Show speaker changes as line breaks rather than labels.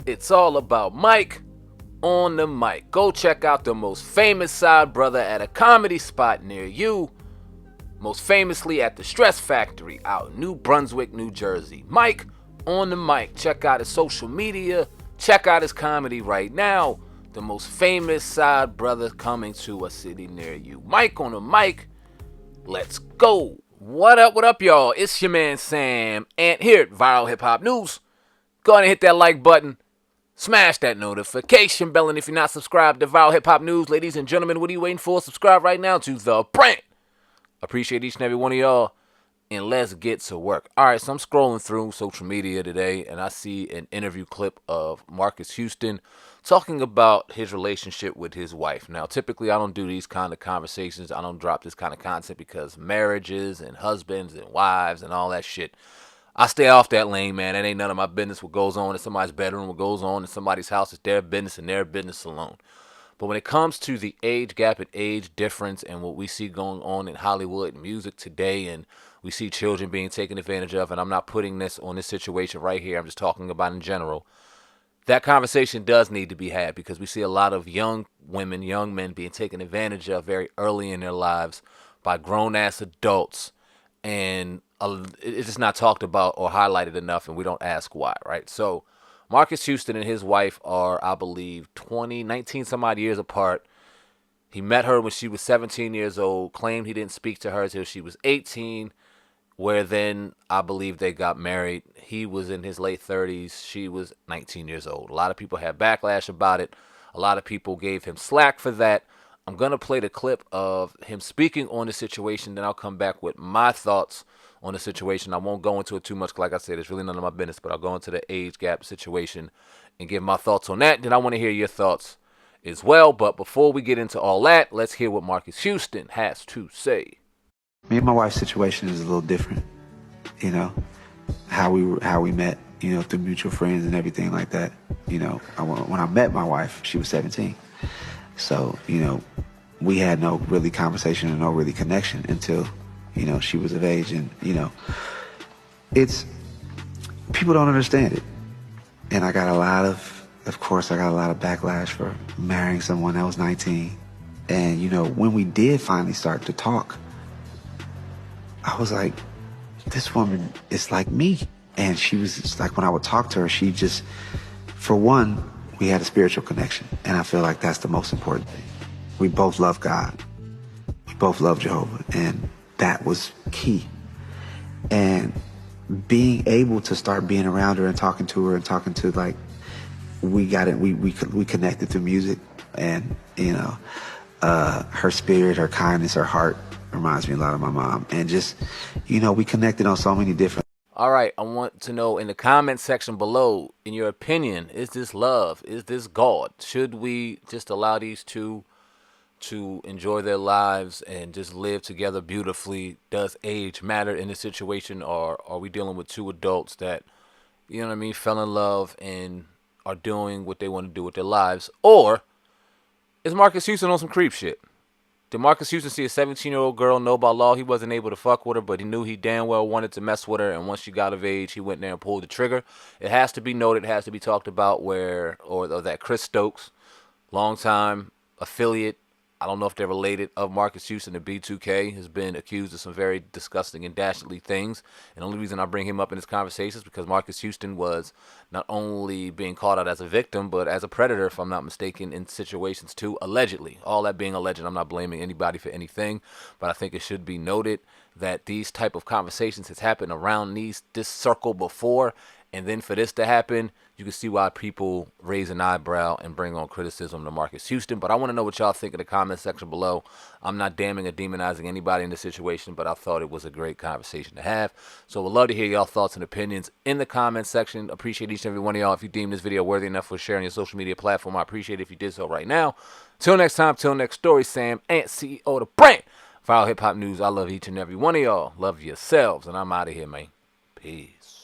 It's all about Mike on the mic. Go check out the most famous side brother at a comedy spot near you. Most famously at the Stress Factory out in New Brunswick, New Jersey. Mike on the mic. Check out his social media. Check out his comedy right now. The most famous side brother coming to a city near you. Mike on the mic. Let's go. What up, y'all? It's your man Sam Ant here at Viral Hip Hop News. Go ahead and hit that like button. Smash that notification bell. And if you're not subscribed to Viral Hip Hop News, ladies and gentlemen, what are you waiting for? Subscribe right now to the brand. Appreciate each and every one of y'all. And let's get to work. All right, so I'm scrolling through social media today, and I see an interview clip of Marques Houston talking about his relationship with his wife. Now, typically, I don't do these kind of conversations. I don't drop this kind of content because marriages and husbands and wives and all that shit, I stay off that lane, man. It ain't none of my business what goes on in somebody's bedroom, what goes on in somebody's house. It's their business and their business alone. But when it comes to the age gap and age difference and what we see going on in Hollywood and music today, and we see children being taken advantage of, and I'm not putting this on this situation right here, I'm just talking about in general, that conversation does need to be had because we see a lot of young women, young men being taken advantage of very early in their lives by grown-ass adults, and it's just not talked about or highlighted enough, and we don't ask why, right? So Marques Houston and his wife are, I believe, 19 some odd years apart. He met her when she was 17 years old, claimed he didn't speak to her until she was 18, where then I believe they got married. He was in his late 30s. She was 19 years old. A lot of people had backlash about it. A lot of people gave him slack for that. I'm going to play the clip of him speaking on the situation, then I'll come back with my thoughts on the situation. I won't go into it too much. Like I said, it's really none of my business, but I'll go into the age gap situation and give my thoughts on that. Then I want to hear your thoughts as well. But before we get into all that, let's hear what Marques Houston has to say.
Me and my wife's situation is a little different, you know, how we met, you know, through mutual friends and everything like that. You know, when I met my wife, she was 17. So, you know, we had no really conversation and no really connection until, you know, she was of age. And, you know, people don't understand it. And I got a lot of course, I got a lot of backlash for marrying someone that was 19. And, you know, when we did finally start to talk, I was like, this woman is like me. And she was just like, when I would talk to her, she just, for one, we had a spiritual connection. And I feel like that's the most important thing. We both love God. We both love Jehovah. And that was key. And being able to start being around her and talking to her and talking to, like, we got it. We connected through music. And, you know, her spirit, her kindness, her heart reminds me a lot of my mom. And just, you know, we connected on so many different.
All right, I want to know in the comment section below, in your opinion, is this love? Is this God? Should we just allow these two to enjoy their lives and just live together beautifully? Does age matter in this situation, or are we dealing with two adults that, you know what I mean, fell in love and are doing what they want to do with their lives? Or is Marques Houston on some creep shit? Did Marques Houston see a 17-year-old girl, know by law he wasn't able to fuck with her, but he knew he damn well wanted to mess with her, and once she got of age, he went there and pulled the trigger? It has to be noted, it has to be talked about or that Chris Stokes, longtime affiliate, I don't know if they're related, of Marques Houston and B2K, has been accused of some very disgusting and dastardly things. And the only reason I bring him up in this conversation is because Marques Houston was not only being called out as a victim, but as a predator, if I'm not mistaken, in situations too, allegedly. All that being alleged, I'm not blaming anybody for anything, but I think it should be noted that these type of conversations has happened around this circle before. And then for this to happen, you can see why people raise an eyebrow and bring on criticism to Marques Houston. But I want to know what y'all think in the comment section below. I'm not damning or demonizing anybody in this situation, but I thought it was a great conversation to have. So we'd love to hear y'all thoughts and opinions in the comment section. Appreciate each and every one of y'all. If you deem this video worthy enough for sharing your social media platform, I appreciate it if you did so right now. Till next time, till next story, Sam Ant, CEO of the brand. Viral Hip Hop News. I love each and every one of y'all. Love yourselves. And I'm out of here, man. Peace.